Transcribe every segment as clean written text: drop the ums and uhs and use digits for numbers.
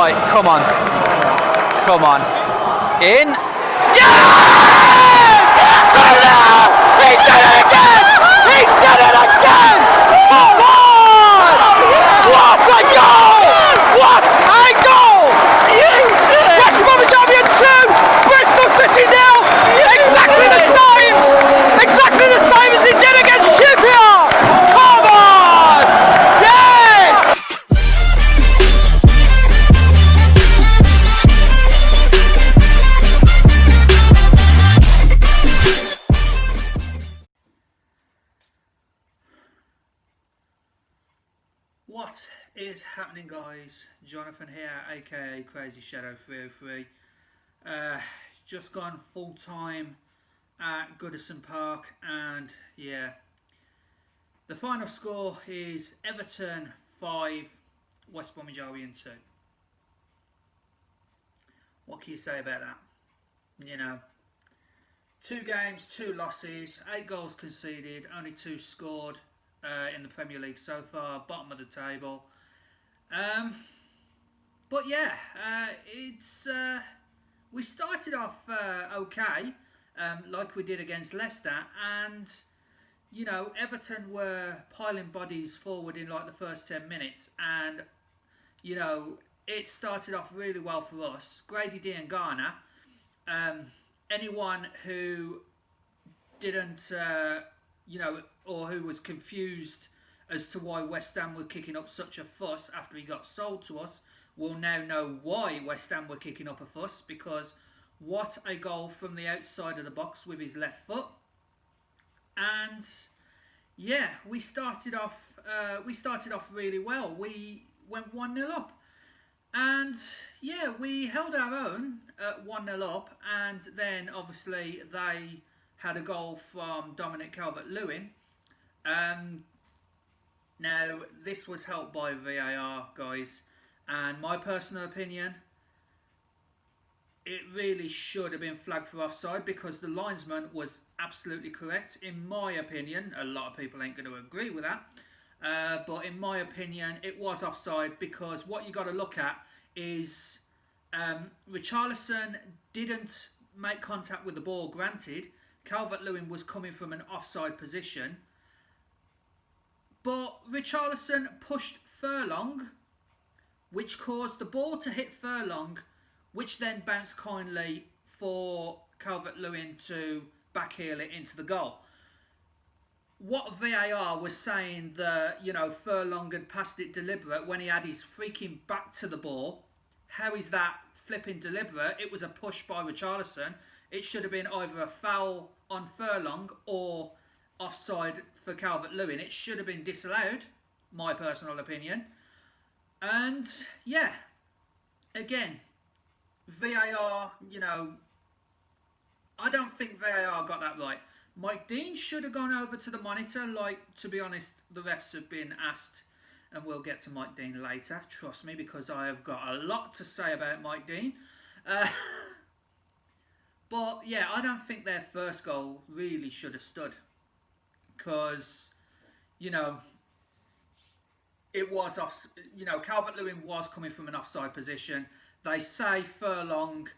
Right, come on. Come on. In. Yes! He did it again! He did it again! Come on! What a goal! What a goal! West Bromwich Albion 2, Bristol City 0. Exactly the same! Exactly the same as he did against QPR! Come on! Yes! What is happening, guys? Jonathan here, aka Crazy Shadow 303. Just gone full time at Goodison Park, and yeah, the final score is Everton 5, West Bromwich Albion 2. What can you say about that? You know, 2 games, 2 losses, 8 goals conceded, only 2 scored in the Premier League so far, bottom of the table. But yeah, we started off okay, like we did against Leicester, and you know, Everton were piling bodies forward in like the first 10 minutes, and you know, it started off really well for us. Grady D and Garner, anyone who didn't you know, or who was confused as to why West Ham were kicking up such a fuss after he got sold to us will now know why West Ham were kicking up a fuss, because what a goal from the outside of the box with his left foot. And yeah, we started off really well. We went 1-0 up, and yeah, we held our own at 1-0 up, and then obviously they had a goal from Dominic Calvert-Lewin. Now, this was helped by VAR, guys, and my personal opinion, it really should have been flagged for offside, because the linesman was absolutely correct. In my opinion, a lot of people ain't going to agree with that, but in my opinion, it was offside, because what you got to look at is Richarlison didn't make contact with the ball, granted. Calvert-Lewin was coming from an offside position, but Richarlison pushed Furlong, which caused the ball to hit Furlong, which then bounced kindly for Calvert-Lewin to backheel it into the goal. What VAR was saying that, you know, Furlong had passed it deliberate when he had his freaking back to the ball. How is that flipping deliberate? It was a push by Richarlison. It should have been either a foul on Furlong or offside for Calvert-Lewin. It should have been disallowed, my personal opinion. And yeah, again, VAR, you know, I don't think VAR got that right. Mike Dean should have gone over to the monitor. Like, to be honest, the refs have been asked, and we'll get to Mike Dean later, trust me, because I have got a lot to say about Mike Dean. But yeah, I don't think their first goal really should have stood, because, you know, it was off. You know, Calvert-Lewin was coming from an offside position. They say Furlong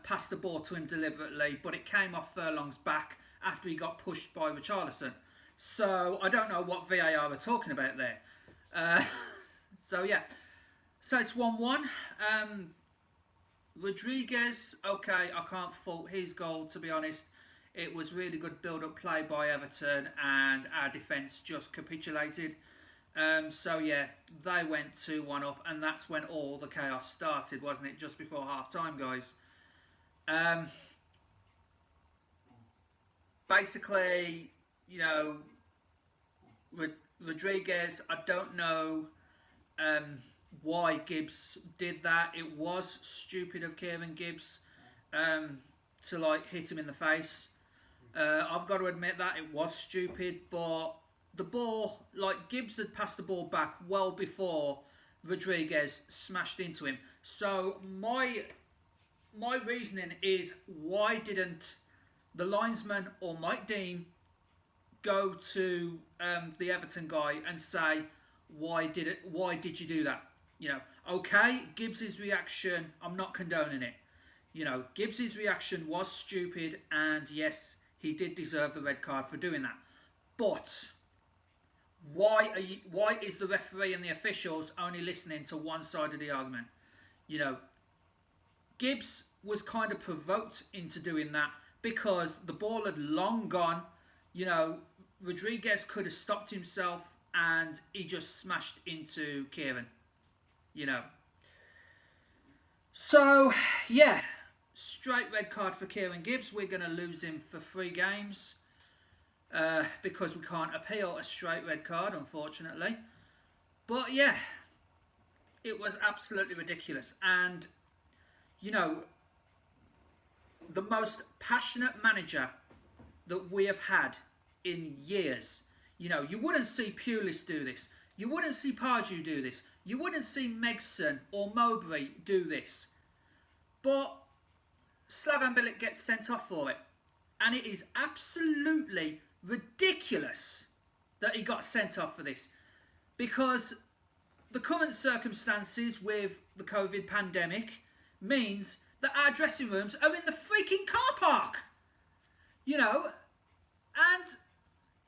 passed the ball to him deliberately, but it came off Furlong's back after he got pushed by Richarlison. So I don't know what VAR are talking about there. So yeah, so it's 1-1. Rodriguez, okay, I can't fault his goal, to be honest. It was really good build-up play by Everton, and our defence just capitulated. So yeah, they went 2-1 up, and that's when all the chaos started, wasn't it? Just before half-time, guys. Basically, you know, Rodriguez, I don't know why Gibbs did that. It was stupid of Kieran Gibbs to like hit him in the face. I've got to admit that it was stupid, but the ball, like, Gibbs had passed the ball back well before Rodriguez smashed into him. So my reasoning is, why didn't the linesman or Mike Dean go to the Everton guy and say, why did you do that? You know, okay, Gibbs's reaction, I'm not condoning it. You know, Gibbs's reaction was stupid, and yes, he did deserve the red card for doing that. But why is the referee and the officials only listening to one side of the argument? You know, Gibbs was kind of provoked into doing that because the ball had long gone. You know, Rodriguez could have stopped himself and he just smashed into Kieran. You know. So, yeah, straight red card for Kieran Gibbs. We're going to lose him for 3 games because we can't appeal a straight red card, unfortunately. But yeah, it was absolutely ridiculous. And, you know, the most passionate manager that we have had in years. You know, you wouldn't see Pulis do this. You wouldn't see Pardew do this. You wouldn't see Megson or Mowbray do this. But Slaven Bilic gets sent off for it. And it is absolutely ridiculous that he got sent off for this. Because the current circumstances with the COVID pandemic means that our dressing rooms are in the freaking car park. You know, and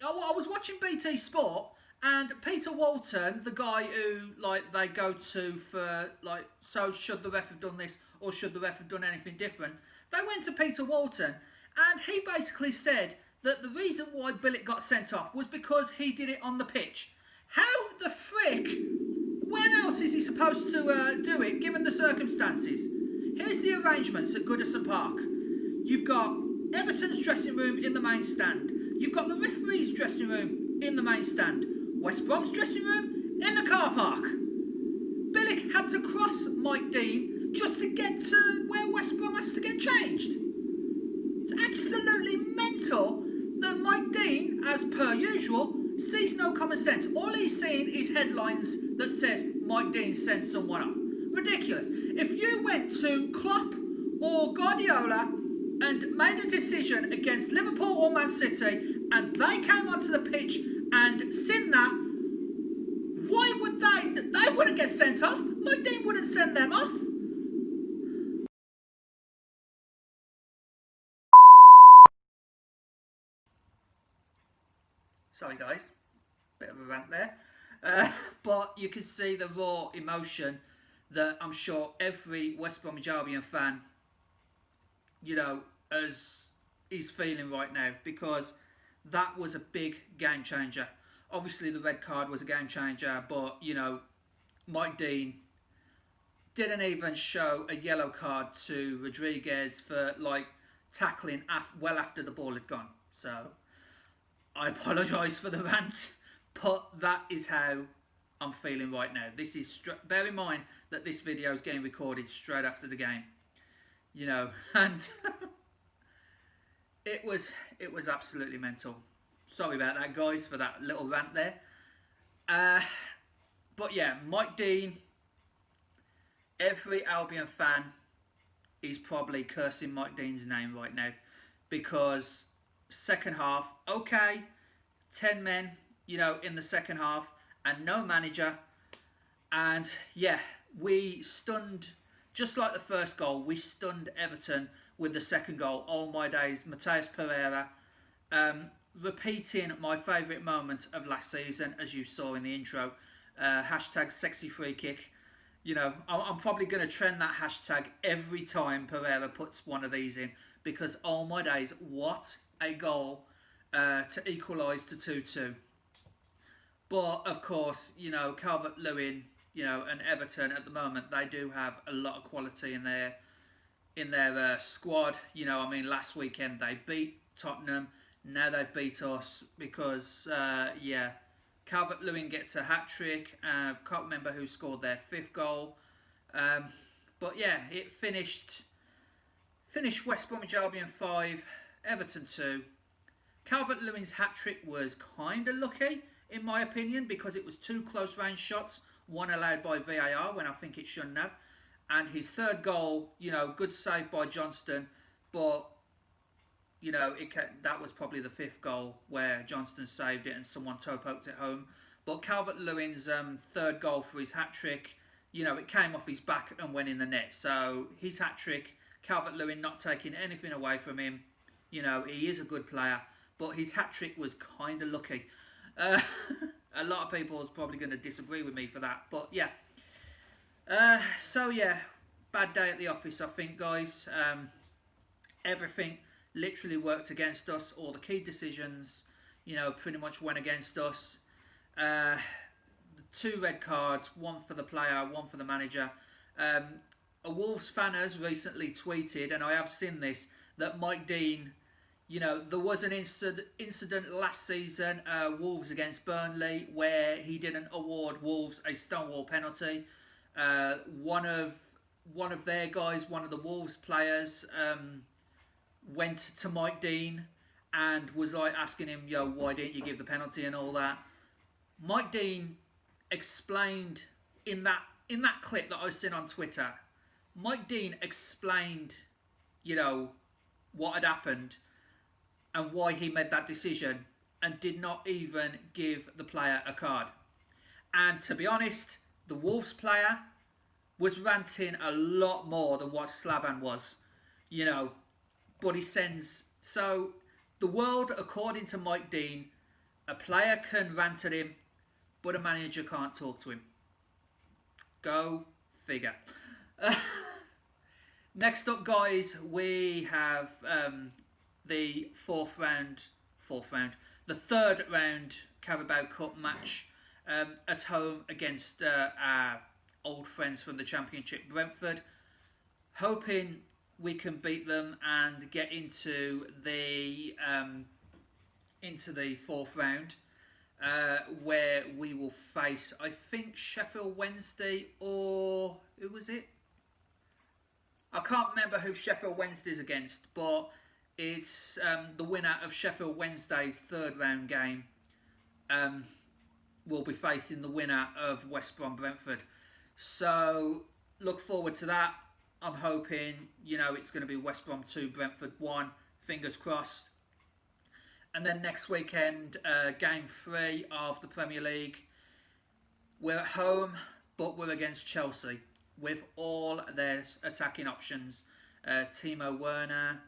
I was watching BT Sport, and Peter Walton, the guy who, like, they go to for, like, so should the ref have done this or should the ref have done anything different? They went to Peter Walton, and he basically said that the reason why Bilic got sent off was because he did it on the pitch. How the frick? Where else is he supposed to do it, given the circumstances? Here's the arrangements at Goodison Park. You've got Everton's dressing room in the main stand. You've got the referee's dressing room in the main stand. West Brom's dressing room in the car park. Bilic had to cross Mike Dean just to get to where West Brom has to get changed. It's absolutely mental that Mike Dean, as per usual, sees no common sense. All he's seeing is headlines that says Mike Dean sent someone off. Ridiculous. If you went to Klopp or Guardiola and made a decision against Liverpool or Man City and they came onto the pitch and seen that, why would they wouldn't get sent off. Mike Dean wouldn't send them off. Sorry guys, bit of a rant there. But you can see the raw emotion that I'm sure every West Bromwich Albion fan, you know, is feeling right now, because that was a big game changer. Obviously the red card was a game changer, but, you know, Mike Dean didn't even show a yellow card to Rodriguez for, like, tackling well after the ball had gone. So I apologise for the rant, but that is how I'm feeling right now. This is, bear in mind that this video is getting recorded straight after the game, you know, and it was absolutely mental. Sorry about that, guys, for that little rant there. But yeah, Mike Dean, every Albion fan is probably cursing Mike Dean's name right now, because second half, okay, 10 men, you know, in the second half, and no manager, and yeah, we stunned, just like the first goal, we stunned Everton with the second goal. Oh my days, Mateus Pereira, repeating my favourite moment of last season, as you saw in the intro, hashtag sexy free kick. You know, I'm probably going to trend that hashtag every time Pereira puts one of these in, because oh my days, what a goal to equalise to 2-2. But of course, you know, Calvert-Lewin, you know, and Everton at the moment, they do have a lot of quality in their squad. You know, I mean, last weekend they beat Tottenham. Now they've beat us because, yeah, Calvert-Lewin gets a hat-trick. Can't remember who scored their 5th goal. But yeah, it finished West Bromwich Albion 5, Everton 2. Calvert-Lewin's hat-trick was kind of lucky, in my opinion, because it was 2 close-range shots, one allowed by VAR when I think it shouldn't have. And his 3rd goal, you know, good save by Johnston, but, you know, that was probably the 5th goal where Johnston saved it and someone toe-poked it home. But Calvert-Lewin's 3rd goal for his hat-trick, you know, it came off his back and went in the net. So his hat-trick, Calvert-Lewin not taking anything away from him. You know, he is a good player, but his hat-trick was kind of lucky. A lot of people is probably going to disagree with me for that, but yeah. So yeah, bad day at the office, I think, guys. Everything literally worked against us. All the key decisions, you know, pretty much went against us. 2 red cards, 1 for the player, 1 for the manager. A Wolves fan has recently tweeted, and I have seen this, that Mike Dean, you know, there was an incident last season, Wolves against Burnley, where he didn't award Wolves a Stonewall penalty. One of their guys, one of the Wolves players, went to Mike Dean and was like asking him, yo, why didn't you give the penalty and all that. Mike Dean explained in that clip that I seen on Twitter, Mike Dean explained, you know, what had happened and why he made that decision, and did not even give the player a card. And to be honest, the Wolves player was ranting a lot more than what Slavan was, you know. But he sends... So, the world, according to Mike Dean, a player can rant at him, but a manager can't talk to him. Go figure. Next up, guys, we have the third round Carabao Cup match at home against our old friends from the Championship, Brentford. Hoping we can beat them and get into the 4th round, where we will face, I think, Sheffield Wednesday, or who was it? I can't remember who Sheffield Wednesday's against, but it's the winner of Sheffield Wednesday's 3rd round game will be facing the winner of West Brom Brentford. So look forward to that. I'm hoping, you know, it's going to be West Brom 2, Brentford 1. Fingers crossed. And then next weekend, game 3 of the Premier League. We're at home, but we're against Chelsea with all their attacking options. Timo Werner,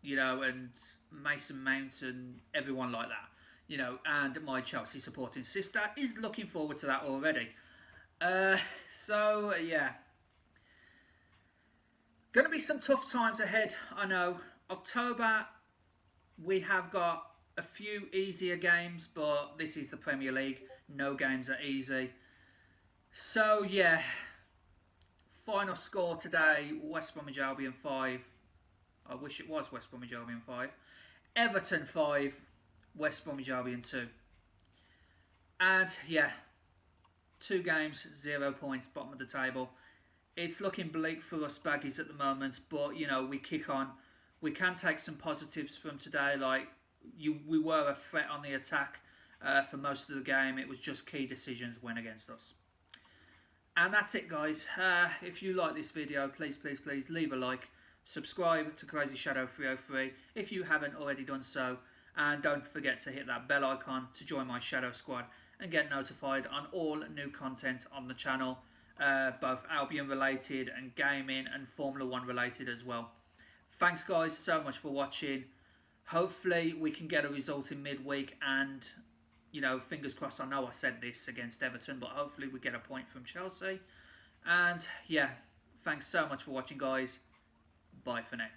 you know, and Mason Mount and everyone like that. You know, and my Chelsea supporting sister is looking forward to that already. So, yeah. Going to be some tough times ahead, I know. October, we have got a few easier games, but this is the Premier League. No games are easy. So, yeah. Final score today, West Bromwich Albion 5. I wish it was West Bromwich Albion 5. Everton 5. West Bromwich Albion 2. And, yeah. 2 games, 0 points, bottom of the table. It's looking bleak for us baggies at the moment, but, you know, we kick on. We can take some positives from today, like we were a threat on the attack for most of the game. It was just key decisions went against us. And that's it, guys. If you like this video, please leave a like. Subscribe to Crazy Shadow 303 if you haven't already done so. And don't forget to hit that bell icon to join my Shadow Squad and get notified on all new content on the channel. Both Albion related and gaming and Formula 1 related as well. Thanks guys so much for watching. Hopefully we can get a result in midweek, and, you know, fingers crossed. I know I said this against Everton, but hopefully we get a point from Chelsea. And yeah, thanks so much for watching, guys. Bye for now.